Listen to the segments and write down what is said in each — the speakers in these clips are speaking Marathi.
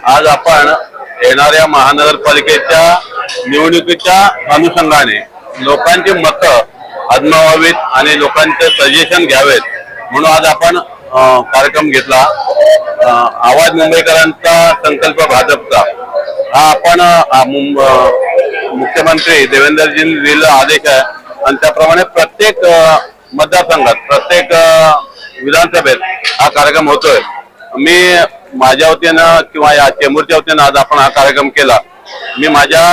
आज आपण येणाऱ्या महानगरपालिकेच्या निवडणुकीच्या अनुषंगाने लोकांची मतं आजमावावीत आणि लोकांचे सजेशन घ्यावेत म्हणून आज आपण कार्यक्रम घेतला। आवाज मुंबईकरांचा संकल्प भाजपचा हा आपण मुख्यमंत्री देवेंद्रजींनी दिलेला आदेश आहे आणि त्याप्रमाणे प्रत्येक मतदारसंघात प्रत्येक विधानसभेत हा कार्यक्रम होतोय। मी माझ्या वतीनं किंवा या चेंबूरच्या वतीनं आज आपण हा कार्यक्रम केला। मी माझ्या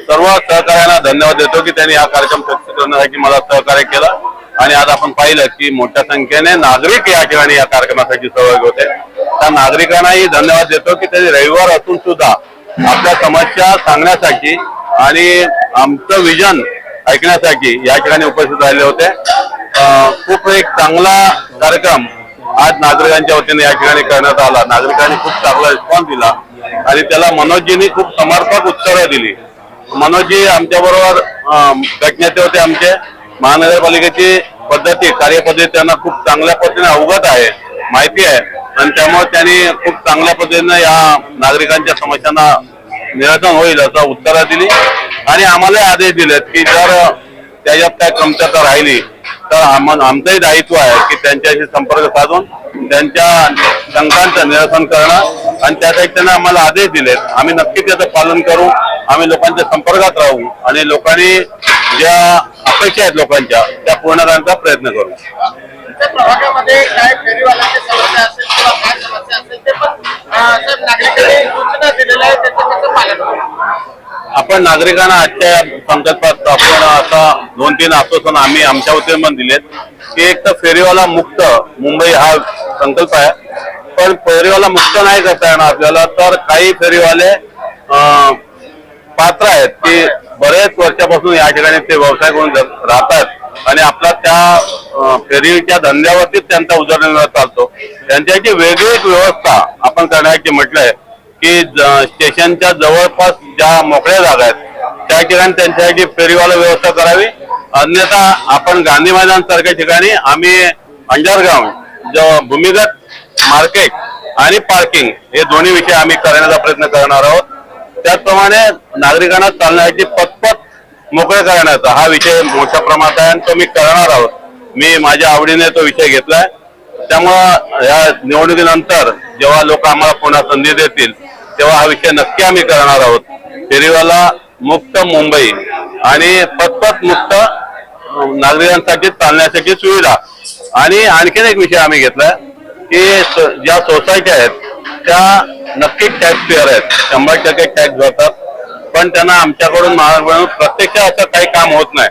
सर्व सहकार्यांना धन्यवाद देतो की त्यांनी हा कार्यक्रम सक्सेस करण्यासाठी मला सहकार्य केलं आणि आज आपण पाहिलं की मोठ्या संख्येने नागरिक या ठिकाणी या कार्यक्रमासाठी सहभागी होते। त्या नागरिकांनाही धन्यवाद देतो की त्यांनी रविवार असून सुद्धा आपल्या समस्या सांगण्यासाठी आणि आमचं विजन ऐकण्यासाठी या ठिकाणी उपस्थित राहिले होते। खूप एक चांगला कार्यक्रम आज नागरिकांच्या वतीने या ठिकाणी करण्यात आला। नागरिकांनी खूप चांगला रिस्पॉन्स दिला आणि त्याला मनोजजींनी खूप समर्पक उत्तरं दिली। मनोजजी आमच्या बरोबर गटनेते होते। आमचे महानगरपालिकेची पद्धती कार्यपद्धती त्यांना खूप चांगल्या पद्धतीने अवगत आहे, माहिती आहे आणि त्यामुळे त्यांनी खूप चांगल्या पद्धतीने या नागरिकांच्या समस्यांना निराकरण होईल असं उत्तरं दिली आणि आम्हाला आदेश दिलेत की जर त्याच्यात काय कमतरता राहिली तर आमचंही दायित्व आहे की त्यांच्याशी संपर्क साधून त्यांच्या शंकांचं निरसन करणं आणि त्यासाठी त्यांना आम्हाला आदेश दिलेत। आम्ही नक्कीच त्याचं पालन करू, आम्ही लोकांच्या संपर्कात राहू आणि लोकांनी ज्या अपेक्षा आहेत लोकांच्या त्या पूर्ण करण्याचा प्रयत्न करू। प्रभागामध्ये काय फेरीवाल्यांची समस्या असेल किंवा काय समस्या असेल ते पण नागरिकांनी सूचना दिलेल्या आहेत, त्याचं कसं पालन करू? आपण नागरिकांना आजच्या संकल्पात आपण आता 2-3 आश्वासन आम्ही आमच्या वतीने पण दिलेत की एक तर फेरीवाला मुक्त मुंबई हा संकल्प आहे, पण फेरीवाला मुक्त नाही करता येणार आपल्याला। तर काही फेरीवाले पात्र आहेत की बरेच वर्षापासून या ठिकाणी ते व्यवसाय करून राहतात आणि आपला त्या फेरीच्या धंद्यावरतीच त्यांचा उदरनिर्वाह चालतो। त्यांच्याची वेगळी एक व्यवस्था आपण करण्याची म्हटलंय की स्टेशनच्या जवळपास ज्या मोकळ्या जागा आहेत त्या ठिकाणी त्यांच्यासाठी फेरीवाला व्यवस्था करावी। अन्यथा आपण गांधी मैदान सारख्या ठिकाणी आम्ही अंडरग्राउंड जो भूमिगत मार्केट आणि पार्किंग हे दोन्ही विषय आम्ही करण्याचा प्रयत्न करणार आहोत। त्याचप्रमाणे नागरिकांना चालण्यासाठी पथपथ मोकळे करण्याचा हा विषय मोठ्या प्रमाणात आहे आणि तो मी करणार आहोत। मी माझ्या आवडीने तो विषय घेतलाय। त्यामुळं या निवडणुकीनंतर जेव्हा लोक आम्हाला पुन्हा संधी देतील तेव्हा हा विषय नक्की आम्ही करणार आहोत। फेरीवाला मुक्त मुंबई आणि पथपथ मुक्त नागरिकांसाठी चालण्यासाठी सुविधा। आणि आणखीन एक विषय आम्ही घेतलाय की ज्या सोसायट्या आहेत त्या नक्की टॅक्स पेअर आहेत, 100% टॅक्स भरतात, पण त्यांना आमच्याकडून महानगरपालिकेकडून प्रत्यक्ष असं काही काम होत नाही।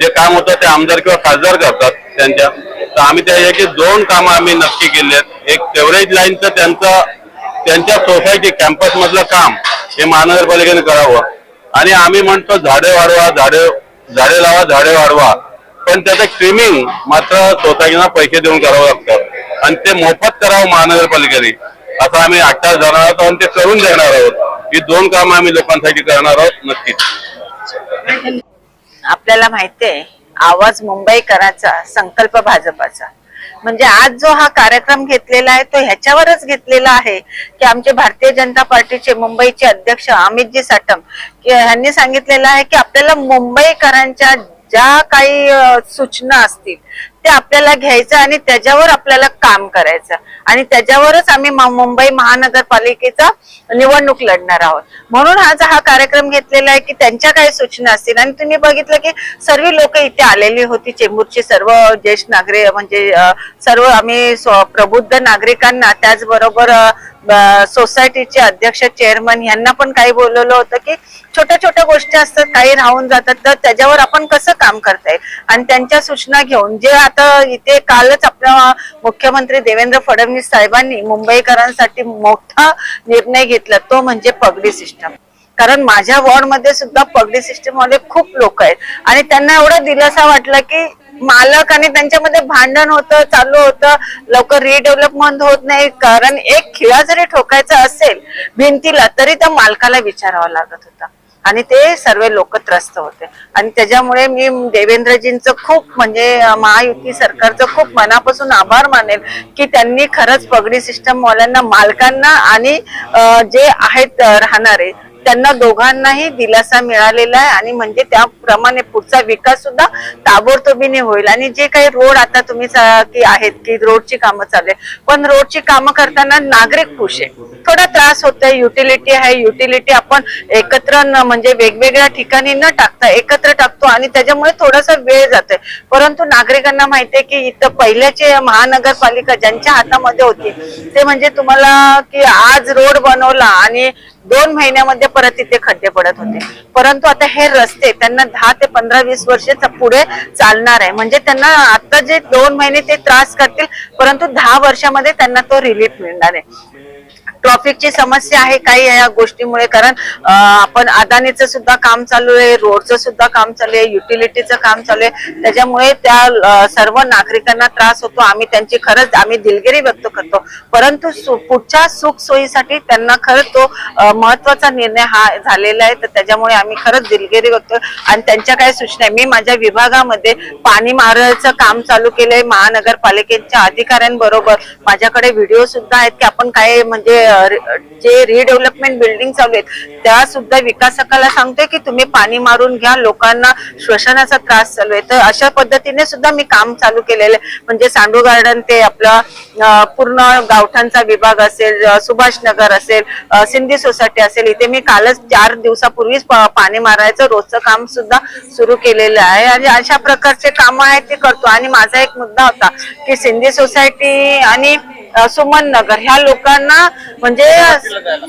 जे काम होतं ते आमदार किंवा खासदार करतात त्यांच्या। तर आम्ही त्याच्याची 2 कामं आम्ही नक्की केली आहेत। एक सेवरेज लाईनचं त्यांच्या सोसायटी कॅम्पस मधलं काम हे महानगरपालिकेने करावं आणि आम्ही म्हणतो झाडे वाढवा, झाडे लावा, झाडे वाढवा, पण त्याचं ट्रिमिंग मात्र सोसायटीना पैसे देऊन करावं लागतं आणि ते मोफत करावं महानगरपालिकेने असं आम्ही 8 जाणार आहोत आणि ते करून देणार आहोत। ही 2 कामं आम्ही लोकांसाठी करणार आहोत नक्कीच। आपल्याला माहितीये आवाज मुंबईकरांचा संकल्प भाजपाचा, म्हणजे आज जो हा कार्यक्रम घेतलेला आहे तो ह्याच्यावरच घेतलेला आहे की आमचे भारतीय जनता पार्टीचे मुंबईचे अध्यक्ष अमितजी साटम यांनी सांगितलेलं आहे की आपल्याला मुंबईकरांच्या ज्या काही सूचना असतील ते आपल्याला घ्यायचं आणि त्याच्यावर आपल्याला काम करायचं आणि त्याच्यावरच आम्ही मुंबई महानगरपालिकेचा निवडणूक लढणार आहोत। म्हणून आज हा कार्यक्रम घेतलेला आहे की त्यांच्या काही सूचना असतील आणि तुम्ही बघितलं की सर्व लोक इथे आलेली होती, चेंबूरची सर्व ज्येष्ठ नागरिक म्हणजे सर्व आम्ही प्रबुद्ध नागरिकांना त्याचबरोबर सोसायटीचे अध्यक्ष चेअरमन यांना पण काही बोलवलं होतं की छोट्या छोट्या गोष्टी असतात, काही राहून जातात, तर त्याच्यावर आपण कसं काम करता येईल आणि त्यांच्या सूचना घेऊन जे आता इथे कालच आपल्या मुख्यमंत्री देवेंद्र फडणवीस साहेबांनी मुंबईकरांसाठी मोठा निर्णय घेतला तो म्हणजे पगडी सिस्टम। कारण माझ्या वॉर्ड मध्ये सुद्धा पगडी सिस्टम वाले खूप लोक आहेत आणि त्यांना एवढा दिलासा वाटला की मालक आणि त्यांच्यामध्ये भांडण होतं, चालू होतं, लवकर रिडेव्हलपमेंट होत नाही। कारण एक खिळा जरी ठोकायचा असेल भिंतीला तरी त्या मालकाला विचारावा लागत होता आणि ते सर्व लोक त्रस्त होते. आणि त्याच्यामुळे मी देवेंद्रजींचं खूप म्हणजे महायुती सरकारचं खूप मनापासून आभार मानेल की त्यांनी खरंच पगडी सिस्टम वाल्यांना, मालकांना आणि जे आहेत राहणारे त्यांना दोघांनाही दिलासा मिळालेला आहे. आणि म्हणजे त्याप्रमाणे पुढचा विकास सुद्धा ताबडतोबीने होईल. आणि जे काही रोड आता तुम्ही की आहेत की रोडची कामं चालू आहे, पण रोडची कामं करताना नागरिक खुश आहे. थोडा त्रास होतोय, युटिलिटी आहे, युटिलिटी आपण एकत्र म्हणजे वेगवेगळ्या ठिकाणी न टाकता एकत्र टाकतो आणि त्याच्यामुळे थोडासा वेळ जातोय. परंतु नागरिकांना माहितीये की इथं पहिल्याचे महानगरपालिका ज्यांच्या हातामध्ये होती ते म्हणजे तुम्हाला की आज रोड बनवला आणि 2 महिन्यामध्ये परत तिथे खड्डे पडत होते. परंतु आता हे रस्ते त्यांना 10 ते 15-20 वर्ष पुढे चालणार आहे. म्हणजे त्यांना आता जे 2 महिने ते त्रास करतील, परंतु 10 वर्षामध्ये त्यांना तो रिलीफ मिळणार आहे. ट्रॅफिकची समस्या आहे काही या गोष्टीमुळे, कारण आपण अदानीचं सुद्धा काम चालू आहे, रोडचं सुद्धा काम चालू आहे, युटिलिटीचं काम चालू आहे. त्याच्यामुळे त्या सर्व नागरिकांना त्रास होतो. आम्ही त्यांची खरंच आम्ही दिलगिरी व्यक्त करतो. परंतु पुढच्या सुख सोयीसाठी त्यांना खरंच तो महत्वाचा निर्णय हा झालेला आहे. तर त्याच्यामुळे आम्ही खरंच दिलगिरी व्यक्त आणि त्यांच्या काही सूचना आहे. मी माझ्या विभागामध्ये पाणी मारायचं काम चालू केलंय महानगरपालिकेच्या अधिकाऱ्यांबरोबर. माझ्याकडे व्हिडिओ सुद्धा आहेत की आपण काय म्हणजे जे रिडेव्हलपमेंट बिल्डिंग चालू आहेत त्या सुद्धा विकासकाला सांगतोय की तुम्ही पाणी मारून घ्या, लोकांना श्वसनाचा त्रास चालू आहे. तर अशा पद्धतीने सुद्धा मी काम चालू केलेलं आहे. म्हणजे सांडू गार्डन ते आपला पूर्ण गावठाणचा विभाग असेल, सुभाष नगर असेल, सिंधी सोसायटी असेल, इथे मी कालच 4 दिवसापूर्वीच पाणी मारायचं रोजचं काम सुद्धा सुरू केलेलं आहे. आणि अशा प्रकारचे काम आहेत ते करतो. आणि माझा एक मुद्दा होता की सिंधी सोसायटी आणि सुमन नगर ह्या लोकांना म्हणजे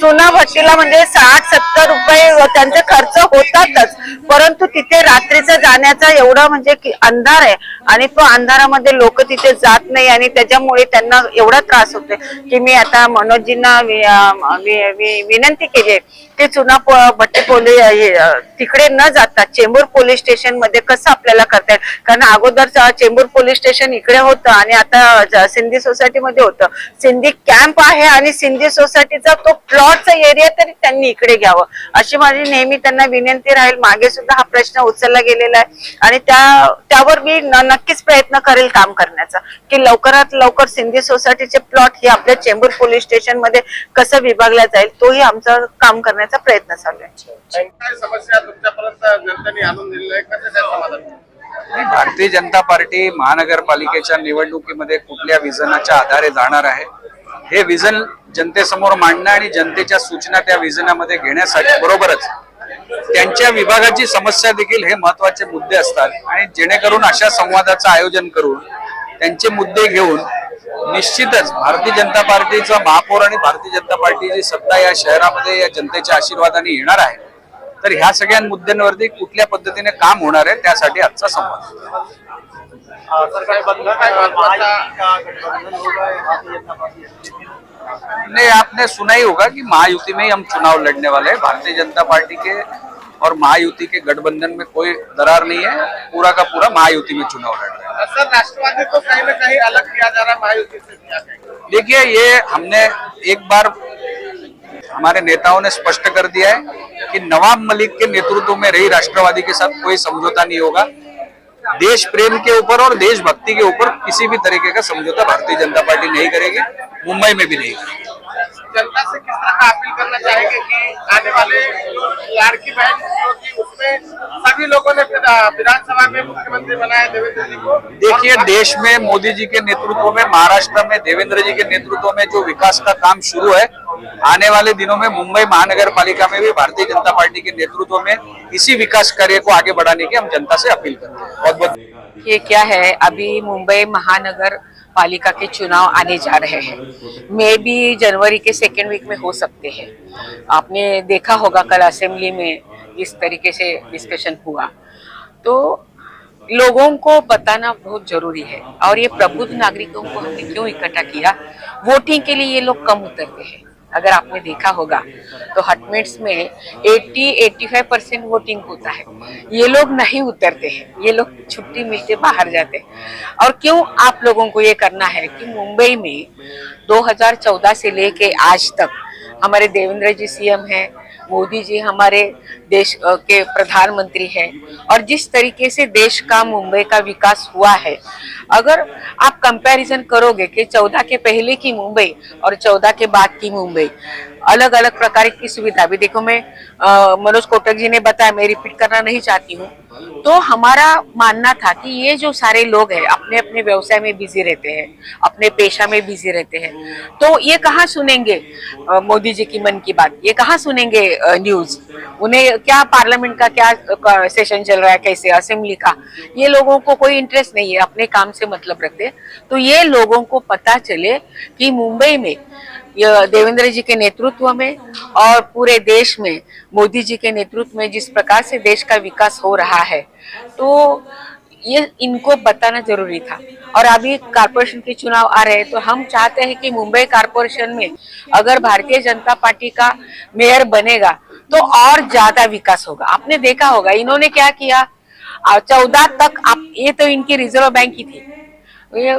चुना भट्टीला म्हणजे 60-70 रुपये त्यांचे खर्च होतातच. परंतु तिथे रात्रीचं जाण्याचा एवढा म्हणजे अंधार आहे आणि तो अंधारामध्ये लोक तिथे जात नाही आणि त्याच्यामुळे त्यांना एवढा त्रास होतोय की मी आता मनोजींना विनंती केली की चुना भट्टी पोलीस तिकडे न जाता चेंबूर पोलीस स्टेशन मध्ये कसं आपल्याला करता येईल. कारण अगोदर चेंबूर पोलीस स्टेशन इकडे होतं आणि आता सिंधी सोसायटी मध्ये होतं. सिंधी कॅम्प आहे आणि सिंधी सोसायटीचा तो प्लॉटचा एरिया तरी त्यांनी इकडे घ्यावं अशी माझी नेहमी त्यांना विनंती राहील. मागे सुद्धा हा प्रश्न उचलला गेलेला आहे आणि त्यावर मी नक्कीच प्रयत्न करेल काम करण्याचा की लवकरात लवकर सिंधी सोसायटीचे प्लॉट हे आपल्या चेंबूर पोलीस स्टेशन मध्ये कसं विभागला जाईल तोही आमचं काम करण्याचा प्रयत्न चालू आहे. काय समस्या तुमच्यापर्यंत जनतेने आणून दिलेल्या आहे, कसं काय समाधान? भारतीय जनता पार्टी महानगरपालिकेच्या निवडणुकीमध्ये कुठल्या विजनाच्या आधारे जाणार आहे हे विजन जनतेसमोर मांडणं आणि जनतेच्या सूचना त्या विजनामध्ये घेण्यासाठी बरोबरच त्यांच्या विभागाची समस्या देखील हे महत्वाचे मुद्दे असतात. आणि जेणेकरून अशा संवादाचं आयोजन करून त्यांचे मुद्दे घेऊन निश्चितच भारतीय जनता पार्टीचा महापौर आणि भारतीय जनता पार्टीची सत्ता या शहरामध्ये या जनतेच्या आशीर्वादाने येणार आहे. तर ह्या सगळ्या मुद्द्यांवरती कुठल्या पद्धतीने काम होणार आहे त्यासाठी आजचा संवाद. नहीं, आपने सुना ही होगा कि महायुति में ही हम चुनाव लड़ने वाले हैं. भारतीय जनता पार्टी के और महायुति के गठबंधन में कोई दरार नहीं है. पूरा का पूरा महायुति में चुनाव लड़ रहे हैं. सर, राष्ट्रवादी को कहीं ना कहीं अलग किया जा रहा है महायुति से. देखिए, ये हमने एक बार हमारे नेताओं ने स्पष्ट कर दिया है कि नवाब मलिक के नेतृत्व में रही राष्ट्रवादी के साथ कोई समझौता नहीं होगा. देश प्रेम के ऊपर और देशभक्ति के ऊपर किसी भी तरीके का समझौता भारतीय जनता पार्टी नहीं करेगी, मुंबई में भी नहीं करेगी. जनता से किस तरह का अपील करना चाहेंगे कि आने वाले लाड़की बहन जो थी उसमें सभी लोगों ने विधानसभा में मुख्यमंत्री बनाया देवेंद्र जी को. देखिए, देश में मोदी जी के नेतृत्व में, महाराष्ट्र में देवेंद्र जी के नेतृत्व में जो विकास का काम शुरू है, आने वाले दिनों में मुंबई महानगर पालिका में भी भारतीय जनता पार्टी के नेतृत्व में इसी विकास कार्य को आगे बढ़ाने की हम जनता से अपील करते हैं. बहुत बहुत ये क्या है, अभी मुंबई महानगर पालिका के चुनाव आने जा रहे हैं. मे भी जनवरी के 2nd वीक में हो सकते हैं. आपने देखा होगा कल असेंबली में इस तरीके से डिस्कशन हुआ, तो लोगों को बताना बहुत जरूरी है. और ये प्रबुद्ध नागरिकों को हमने क्यों इकट्ठा किया, वोटिंग के लिए ये लोग कम उतरते हैं. अगर आपने देखा होगा तो हटमेट्स में 80-85% वोटिंग होता है. ये लोग नहीं उतरते हैं, ये लोग छुट्टी मिलते बाहर जाते हैं. और क्यों आप लोगों को ये करना है कि मुंबई में 2014 से लेके आज तक हमारे देवेंद्र जी सीएम हैं, मोदी जी हमारे देश के प्रधानमंत्री हैं, और जिस तरीके से देश का मुंबई का विकास हुआ है, अगर आप कंपैरिजन करोगे कि 14 के पहले की मुंबई और 14 के बाद की मुंबई, अलग अलग प्रकार की सुविधा भी देखो। मैं मनोज कोटक जी ने बताया, मैं रिपीट करना नहीं चाहती हूँ। तो हमारा मानना था कि ये जो सारे लोग हैं अपने अपने व्यवसाय में बिजी रहते हैं, अपने पेशा में बिजी रहते हैं, तो ये कहाँ सुनेंगे मोदी जी की मन की बात, ये कहाँ सुनेंगे न्यूज, उन्हें क्या पार्लियामेंट का क्या सेशन चल रहा है, कैसे असेंबली का, ये लोगों को कोई इंटरेस्ट नहीं है, अपने काम से मतलब रखते। तो ये लोगों को पता चले कि मुंबई में देवेंद्र जी के नेतृत्व में और पूरे देश में मोदी जी के नेतृत्व में जिस प्रकार से देश का विकास हो रहा है, तो ये इनको बताना जरूरी था। और अभी कारपोरेशन के चुनाव आ रहे हैं, तो हम चाहते हैं कि मुंबई कारपोरेशन में अगर भारतीय जनता पार्टी का मेयर बनेगा तो और ज्यादा विकास होगा। आपने देखा होगा इन्होंने क्या किया, 14 तक आप, ये तो इनकी रिजर्व बैंक ही थी, ये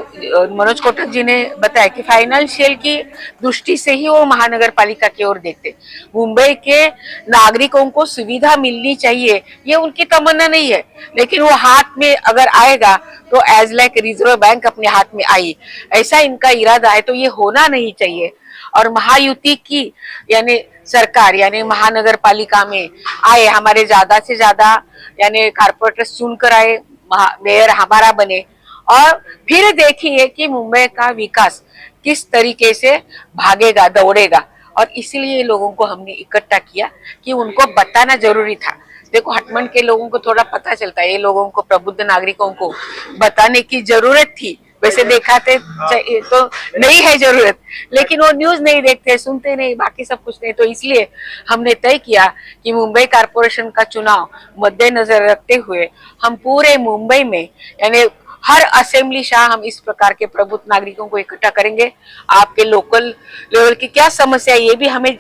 मनोज कोटक जी ने बताया कि फाइनेंशियल की दृष्टि से ही वो महानगर पालिका की ओर देखते। मुंबई के नागरिकों को सुविधा मिलनी चाहिए, ये उनकी तमन्ना नहीं है, लेकिन वो हाथ में अगर आएगा तो एज लाइक रिजर्व बैंक अपने हाथ में आई, ऐसा इनका इरादा है। तो ये होना नहीं चाहिए। और महायुति की यानी सरकार यानी महानगर पालिका में आए, हमारे ज्यादा से ज्यादा यानी कारपोरेटर्स चुनकर आए, मेयर हमारा बने, और फिर देखिए कि मुंबई का विकास किस तरीके से भागेगा, दौड़ेगा। और इसीलिए लोगों को हमने इकट्ठा किया कि उनको बताना जरूरी था। देखो हटमंड के लोगों को थोड़ा पता चलता है, ये लोगों को, प्रबुद्ध नागरिकों को बताने की जरूरत थी। वैसे देखा तो नहीं है जरूरत, लेकिन वो न्यूज नहीं देखते, सुनते नहीं, बाकी सब कुछ नहीं। तो इसलिए हमने तय किया कि मुंबई कारपोरेशन का चुनाव मद्देनजर रखते हुए हम पूरे मुंबई में यानी हर असेंबली शाह हम इस प्रकार के प्रबुद्ध नागरिकों को इकट्ठा करेंगे। आपके लोकल लेवल की क्या समस्या है ये भी हमें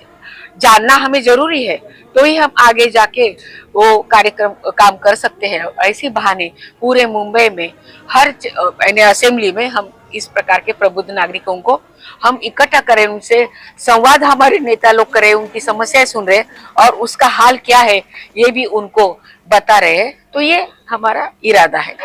जानना हमें जरूरी है, तो ही हम आगे जाके वो कार्यक्रम काम कर सकते हैं। ऐसी बहाने पूरे मुंबई में हर असेंबली में हम इस प्रकार के प्रबुद्ध नागरिकों को हम इकट्ठा करें, उनसे संवाद हमारे नेता लोग करें, उनकी समस्याएं सुन रहे और उसका हाल क्या है ये भी उनको बता रहे हैं। तो ये हमारा इरादा है।